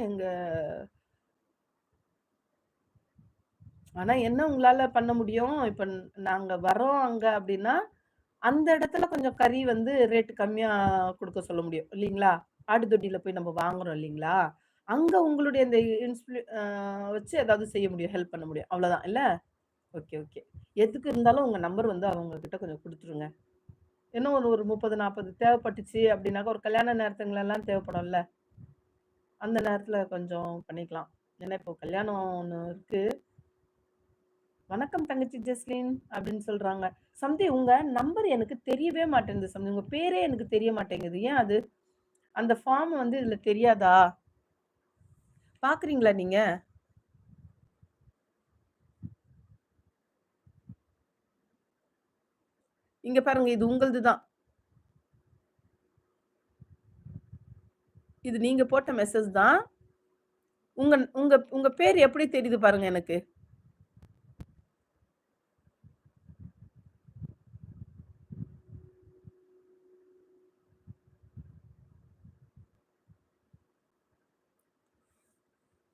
ஏன்னா ஆனா என்ன உங்களால பண்ண முடியும்? இப்ப நாங்க வர்றோம் அங்க அப்டின்னா, அந்த இடத்துல கொஞ்சம் கறி வந்து ரேட் கம்மியா குடுக்க சொல்ல முடியும் இல்லீங்களா? ஆடு தொட்டியில போய் நம்ம வாங்குறோம் இல்லீங்களா? அங்க உங்களுடைய இந்த வச்சு ஏதாவது செய்ய முடியும். ஹெல்ப் பண்ண முடியும். அவ்வளோதான் இல்ல? Okay, okay. எதுக்கு இருந்தாலும் உங்க நம்பர் வந்து அவங்க கிட்ட கொஞ்சம் குடுத்துருங்க. இன்னும் ஒரு ஒரு 30, 40 தேவைப்பட்டுச்சு அப்டின்னாக்கா, ஒரு கல்யாண நேரத்துங்கலலாம் தேவைப்படும்ல. அந்த நேரத்துல கொஞ்சம் பண்ணிக்கலாம். ஏன்னா இப்போ கல்யாணம் ஒண்ணு இருக்கு. "வணக்கம் தங்கச்சி ஜெஸ்லின்" அப்படின்னு சொல்றாங்க. சம்தி உங்க நம்பர் எனக்கு தெரியவே மாட்டேங்குது சம்தி. உங்க பேரே எனக்கு தெரிய மாட்டேங்குது. ஏன் அது? அந்த ஃபார்ம் வந்து இதுல தெரியாதா? பாக்குறீங்களா நீங்க? இங்க பாருங்க இது உங்களது தான். இது நீங்க போட்ட மெசேஜ் தான். உங்க உங்க உங்க பேர் எப்படி தெரியுது பாருங்க எனக்கு.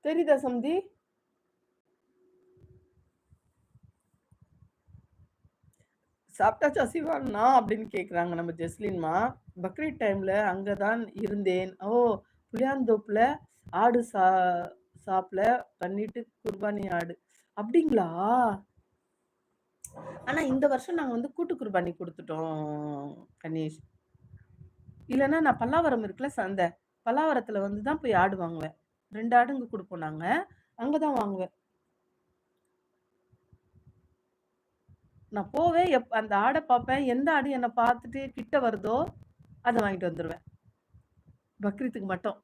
தெரியுதா சம்தி? "சாப்பிட்டாச்சா சிவான்னா?" அப்படின்னு கேட்குறாங்க நம்ம ஜெஸ்லின்மா. பக்ரீத் டைம்ல அங்க தான் இருந்தேன். ஓ! புளியாந்தோப்புல ஆடு சாப்ல பண்ணிட்டு குர்பானி ஆடு. அப்படிங்களா? ஆனா இந்த வருஷம் நாங்க வந்து கூட்டு குர்பானி குடுத்துட்டோம் கணேஷ். இல்லன்னா நான் பல்லாவரம் இருக்குல்ல சந்தை. பல்லாவரத்துல வந்து தான் போய் ஆடு வாங்குவேன். 2 ஆடுங்க குடுப்போம் நாங்க. அங்க தான் வாங்குவேன். நான் போவேன் அந்த ஆட பார்ப்பேன். எந்த ஆடு என்ன பார்த்துட்டு கிட்ட வருதோ, அத வாங்கிட்டு வந்துருவேன். பக்ரீத்துக்கு மட்டும்.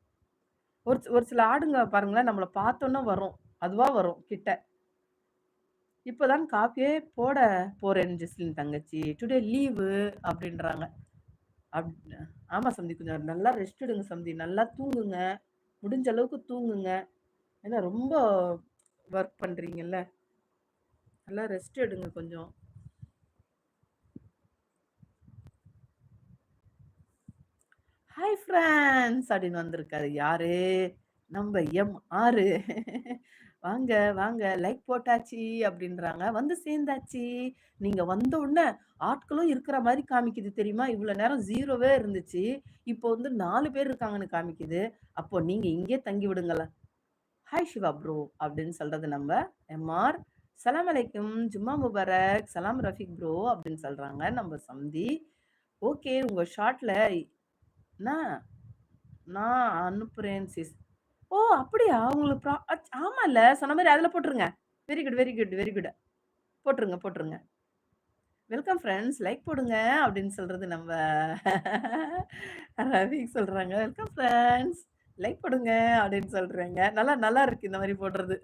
ஒரு சில ஆடுங்க பாருங்களேன், நம்மள பார்த்தோன்னே வரும். அதுவா வரும் கிட்ட. இப்பதான் காப்பியே போட போறேன் ஜெஸ்லின் தங்கச்சி. டுடே லீவு அப்படின்றாங்க. அப் ஆமா சந்தி. கொஞ்சம் நல்லா ரெஸ்ட் எடுங்க சந்தி. நல்லா தூங்குங்க. முடிஞ்ச அளவுக்கு தூங்குங்க. ஏன்னா ரொம்ப ஒர்க் பண்றீங்கல்ல. நல்லா ரெஸ்ட் எடுங்க கொஞ்சம். ஹாய் ஃப்ரெண்ட்ஸ் அப்படின்னு வந்திருக்காரு. யாரு? நம்ம எம்.ஆர். வாங்க, வாங்க. லைக் போட்டாச்சு அப்படின்றாங்க. வந்து சேர்ந்தாச்சு. நீங்க வந்த உடனே ஆட்களும் இருக்கிற மாரி காமிக்குது தெரியுமா? இவ்வளோ நேரம் 0வே இருந்துச்சு. இப்போ வந்து 4 பேர் இருக்காங்கன்னு காமிக்குது. அப்போ நீங்க இங்கேயே தங்கி விடுங்களேன். ஹாய் சிவா ப்ரோ அப்படின்னு சொல்றது நம்ம எம்.ஆர். சலாம் அலைக்கும். ஜும்மா முபாரக். சலாம் ரஃபீக் ப்ரோ அப்படின்னு சொல்றாங்க நம்ம சம்தி. ஓகே உங்க ஷார்ட்ல நான் நான் அனுப்புறேன் சிஸ். ஓ! அப்படியா? உங்களுக்கு ஆமால்ல. சொன்ன மாரி அதுல போட்டுருங்க. Very good, very good, very good. போட்டுருங்க, போட்டுருங்க. வெல்கம் ஃபிரெண்ட்ஸ் லைக் போடுங்க அப்படின்னு சொல்றது நம்ம ரவிக் சொல்றாங்க. வெல்கம் ஃபிரெண்ட்ஸ் லைக் போடுங்க அப்படின்னு சொல்றாங்க. நல்லா நல்லா இருக்கு இந்த மாரி போடுறது.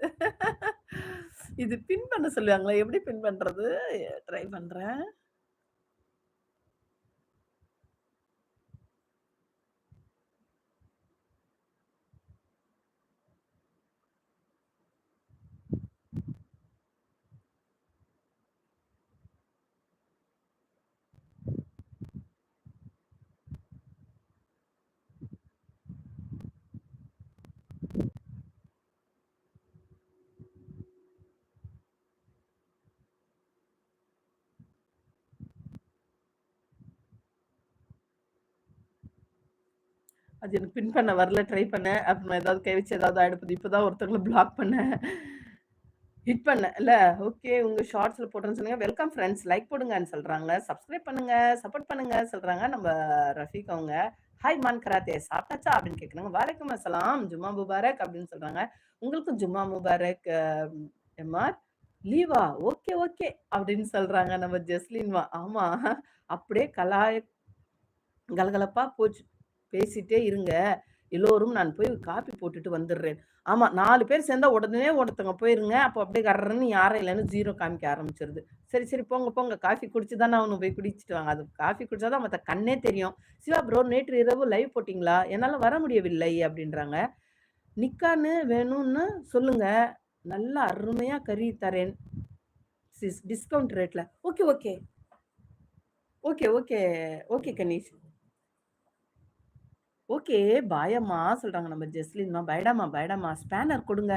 இது பின் பண்ண சொல்லுவாங்களா? எப்படி பின் பண்றது? ட்ரை பண்றேன். அது எனக்கு பின் பண்ண வரல. ட்ரை பண்ணேன். அப்புறம் ஏதாவது கை வச்சு ஏதாவது ஆயிடப்போது. இப்பதான் ஒருத்தவங்கள பிளாக் பண்ணேன். ஹிட் பண்ணேன் இல்ல. ஓகே உங்க ஷார்ட்ஸ்ல போடுறேன்னு சொன்னீங்க. வெல்கம் ஃபிரெண்ட்ஸ் லைக் போடுங்கன்னு சொல்றாங்க. சப்ஸ்கிரைப் பண்ணுங்க, சப்போர்ட் பண்ணுங்க சொல்றாங்க நம்ம ரஃபீக் அவங்க. ஹாய் மான் கராத்தே சாப்பிட்டாச்சா அப்படின்னு கேட்குறாங்க. வலைக்கும் அஸ்ஸலாம் ஜும்மா முபாரக் அப்படின்னு சொல்றாங்க. உங்களுக்கும் ஜும்மா முபாரக் எம்ஆர். லீவா? ஓகே, ஓகே அப்படின்னு சொல்றாங்க நம்ம ஜெஸ்லின்வா. ஆமா. அப்படியே கலகலப்பா போச்சு. பேசிட்டே இருங்க. எல்லோரும் நான் போய் காப்பி போட்டுட்டு வந்துடுறேன். ஆமா 4 பேர் சேர்ந்தா உடனே ஒருத்தவங்க போயிருங்க. அப்போ அப்படியே கர்றன்னு யாரும் இல்லன்னு 0 காமிக்க ஆரம்பிச்சுருது. சரி, சரி போங்க, போங்க. காஃபி குடிச்சு தானே ஆகணும். போய் குடிச்சிட்டு வாங்க. அது காஃபி குடிச்சா தான் மத்த கண்ணே தெரியும். சிவா ப்ரோ நேற்று இரவு லைவ் போட்டீங்களா? என்னால வர முடியவில்லை அப்படின்றாங்க. நிக்கான்னு வேணும்னு சொல்லுங்க. நல்லா அருமையா கறி தரேன். டிஸ்கவுண்ட் ரேட்ல. Okay, okay. Okay, okay. Okay Ganesh. Okay. Bye அம்மா சொல்றாங்க நம்ம ஜெஸ்லின்மா. பைடாம்மா, பைடாம்மா. ஸ்பேனர் குடுங்க.